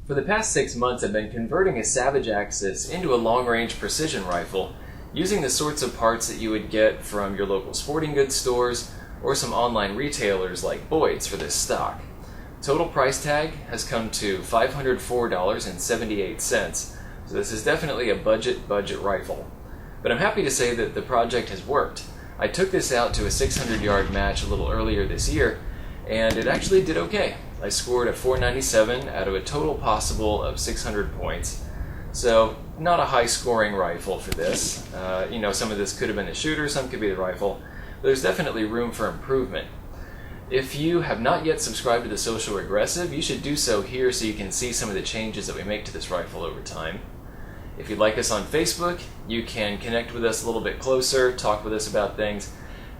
For the past 6 months, I've been converting a Savage Axis into a long-range precision rifle using the sorts of parts that you would get from your local sporting goods stores or some online retailers like Boyd's for this stock. Total price tag has come to $504.78, so this is definitely a budget rifle. But I'm happy to say that the project has worked. I took this out to a 600-yard match a little earlier this year, and it actually did okay. I scored a 497 out of a total possible of 600 points. So, not a high-scoring rifle for this. Some of this could have been the shooter, some could be the rifle. But there's definitely room for improvement. If you have not yet subscribed to the Social Regressive, you should do so here so you can see some of the changes that we make to this rifle over time. If you'd like us on Facebook, you can connect with us a little bit closer, talk with us about things,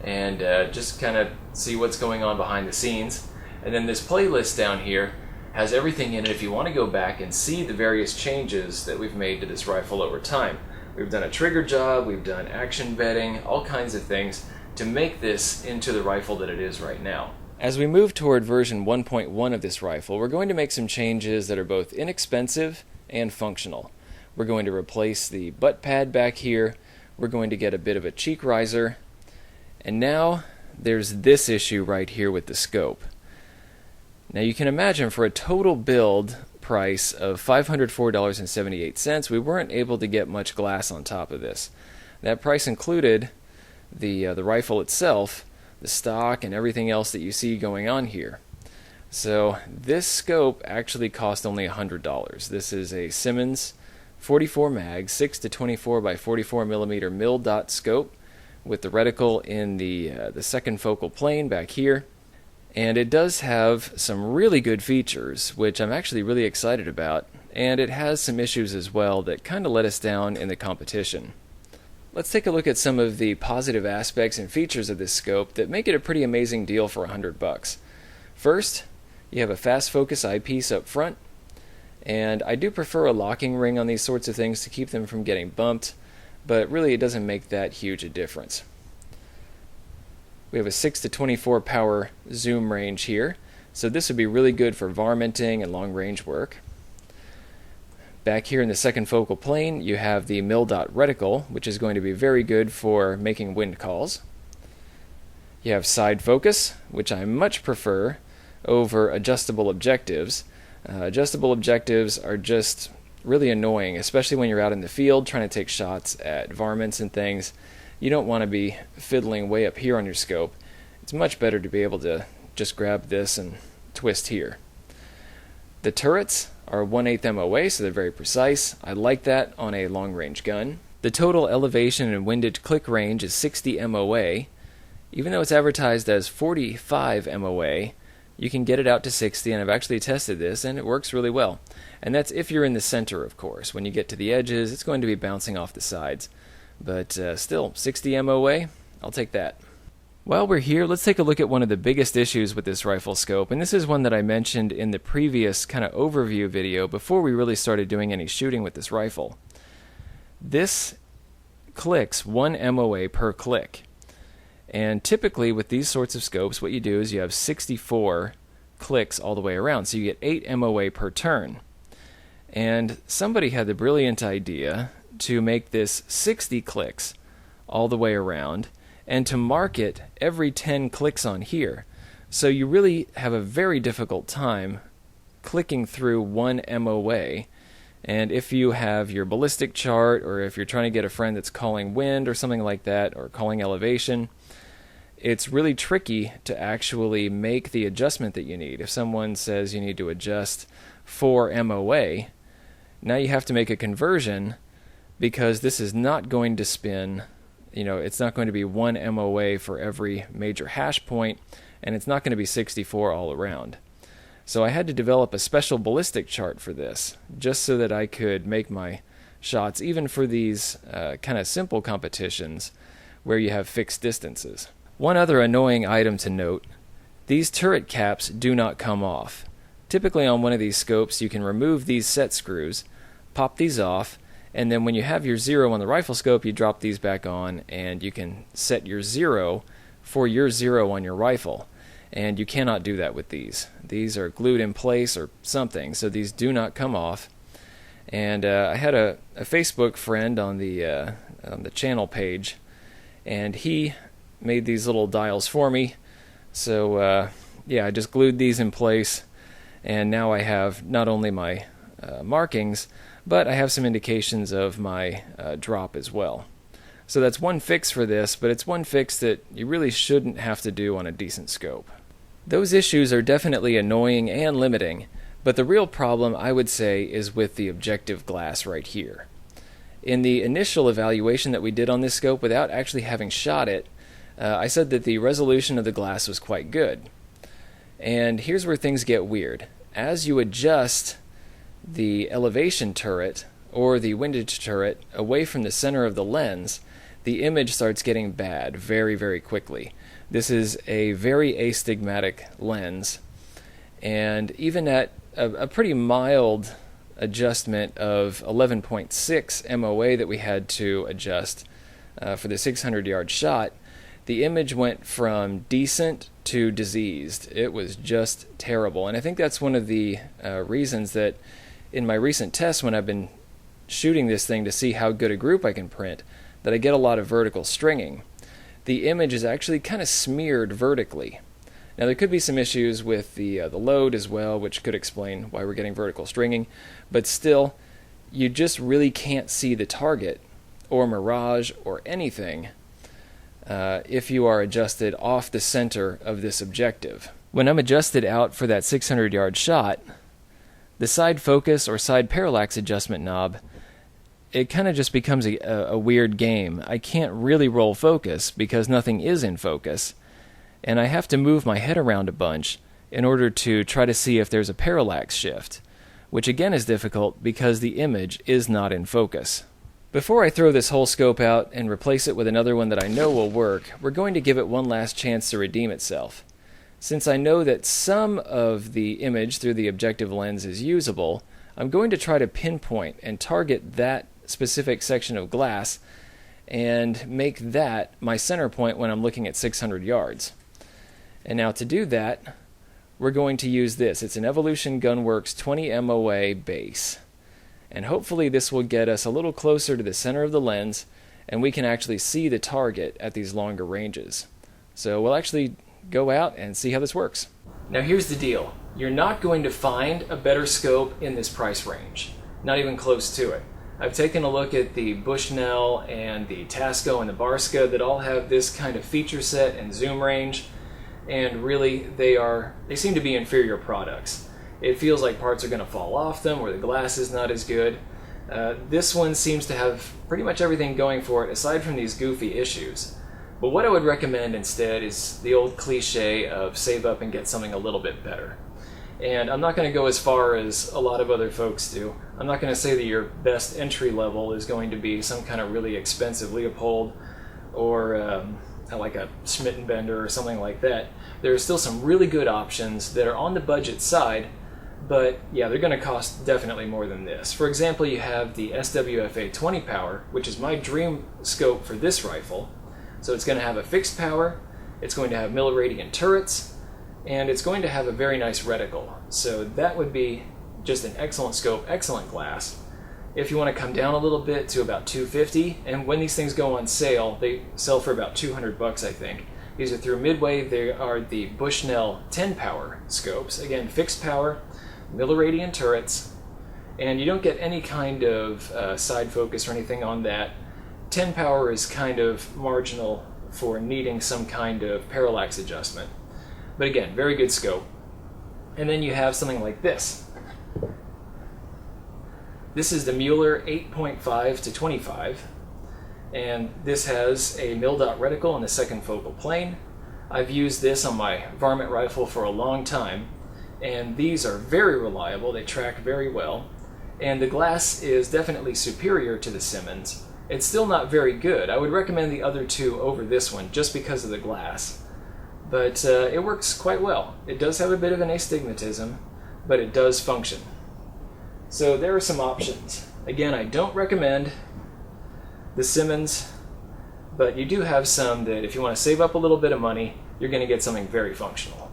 and just kind of see what's going on behind the scenes. And then this playlist down here has everything in it if you want to go back and see the various changes that we've made to this rifle over time. We've done a trigger job, we've done action bedding, all kinds of things to make this into the rifle that it is right now. As we move toward version 1.1 of this rifle, we're going to make some changes that are both inexpensive and functional. We're going to replace the butt pad back here, we're going to get a bit of a cheek riser, and now there's this issue right here with the scope. Now you can imagine for a total build price of $504.78, we weren't able to get much glass on top of this. That price included the rifle itself, the stock, and everything else that you see going on here. So this scope actually cost only $100. This is a Simmons 44 mag, 6 to 24 by 44 millimeter mil dot scope with the reticle in the second focal plane back here. And it does have some really good features, which I'm actually really excited about, and it has some issues as well that kind of let us down in the competition. Let's take a look at some of the positive aspects and features of this scope that make it a pretty amazing deal for $100. First, you have a fast focus eyepiece up front, and I do prefer a locking ring on these sorts of things to keep them from getting bumped, but really it doesn't make that huge a difference. We have a 6 to 24 power zoom range here, so this would be really good for varminting and long range work. Back here in the second focal plane, you have the mil dot reticle, which is going to be very good for making wind calls. You have side focus, which I much prefer over adjustable objectives. Adjustable objectives are just really annoying, especially when you're out in the field trying to take shots at varmints and things. You don't want to be fiddling way up here on your scope. It's much better to be able to just grab this and twist here. The turrets are 1/8 MOA, so they're very precise. I like that on a long-range gun. The total elevation and windage click range is 60 MOA. Even though it's advertised as 45 MOA, you can get it out to 60, and I've actually tested this, and it works really well. And that's if you're in the center, of course. When you get to the edges, it's going to be bouncing off the sides. But still, 60 MOA, I'll take that. While we're here, let's take a look at one of the biggest issues with this rifle scope, and this is one that I mentioned in the previous kind of overview video before we really started doing any shooting with this rifle. This clicks 1 MOA per click. And typically with these sorts of scopes, what you do is you have 64 clicks all the way around, so you get 8 MOA per turn. And somebody had the brilliant idea to make this 60 clicks all the way around and to mark it every 10 clicks on here. So you really have a very difficult time clicking through 1 MOA. And if you have your ballistic chart, or if you're trying to get a friend that's calling wind or something like that, or calling elevation, it's really tricky to actually make the adjustment that you need. If someone says you need to adjust 4 MOA, now you have to make a conversion, because this is not going to spin, it's not going to be 1 MOA for every major hash point, and it's not going to be 64 all around. So I had to develop a special ballistic chart for this, just so that I could make my shots, even for these kind of simple competitions where you have fixed distances. One other annoying item to note, these turret caps do not come off. Typically on one of these scopes you can remove these set screws, pop these off, and then when you have your 0 on the rifle scope, you drop these back on and you can set your 0 for your 0 on your rifle. and you cannot do that with these. These are glued in place or something, so these do not come off. And I had a Facebook friend on the channel page, and he made these little dials for me. So yeah, I just glued these in place, and now I have not only my markings, but I have some indications of my drop as well. So that's one fix for this, but it's one fix that you really shouldn't have to do on a decent scope. Those issues are definitely annoying and limiting, but the real problem, I would say, is with the objective glass right here. In the initial evaluation that we did on this scope, without actually having shot it, I said that the resolution of the glass was quite good. And here's where things get weird. As you adjust the elevation turret or the windage turret away from the center of the lens, the image starts getting bad very, very quickly. This is a very astigmatic lens, and even at a pretty mild adjustment of 11.6 MOA that we had to adjust for the 600-yard shot, the image went from decent to diseased. It was just terrible, and I think that's one of the reasons that in my recent tests, when I've been shooting this thing to see how good a group I can print, that I get a lot of vertical stringing. The image is actually kind of smeared vertically. Now there could be some issues with the load as well, which could explain why we're getting vertical stringing, but still, you just really can't see the target or mirage or anything if you are adjusted off the center of this objective. When I'm adjusted out for that 600-yard shot, the side focus or side parallax adjustment knob, it kind of just becomes a weird game. I can't really roll focus because nothing is in focus, and I have to move my head around a bunch in order to try to see if there's a parallax shift, which again is difficult because the image is not in focus. Before I throw this whole scope out and replace it with another one that I know will work, we're going to give it one last chance to redeem itself. Since I know that some of the image through the objective lens is usable, I'm going to try to pinpoint and target that specific section of glass and make that my center point when I'm looking at 600 yards. And now to do that, we're going to use this. It's an Evolution Gunworks 20 MOA base. And hopefully this will get us a little closer to the center of the lens, and we can actually see the target at these longer ranges. So we'll actually go out and see how this works. Now here's the deal. You're not going to find a better scope in this price range. Not even close to it. I've taken a look at the Bushnell and the Tasco and the Barska that all have this kind of feature set and zoom range, and really they seem to be inferior products. It feels like parts are going to fall off them, or the glass is not as good. This one seems to have pretty much everything going for it aside from these goofy issues. But what I would recommend instead is the old cliche of save up and get something a little bit better. And I'm not going to go as far as a lot of other folks do. I'm not going to say that your best entry level is going to be some kind of really expensive Leopold or like a Schmittenbender or something like that. There are still some really good options that are on the budget side, but yeah, they're going to cost definitely more than this. For example, you have the SWFA 20 power, which is my dream scope for this rifle. So it's going to have a fixed power, it's going to have milliradian turrets, and it's going to have a very nice reticle. So that would be just an excellent scope, excellent glass. If you want to come down a little bit to about $250, and when these things go on sale, they sell for about $200, I think. These are through Midway. They are the Bushnell 10 power scopes. Again, fixed power, milliradian turrets, and you don't get any kind of side focus or anything on that. 10 power is kind of marginal for needing some kind of parallax adjustment. But again, very good scope. And then you have something like this. This is the Mueller 8.5 to 25, and this has a mil-dot reticle in the second focal plane. I've used this on my varmint rifle for a long time, and these are very reliable. They track very well, and the glass is definitely superior to the Simmons. It's still not very good. I would recommend the other two over this one just because of the glass. But it works quite well. It does have a bit of an astigmatism, but it does function. So there are some options. Again, I don't recommend the Simmons, but you do have some that if you want to save up a little bit of money, you're going to get something very functional.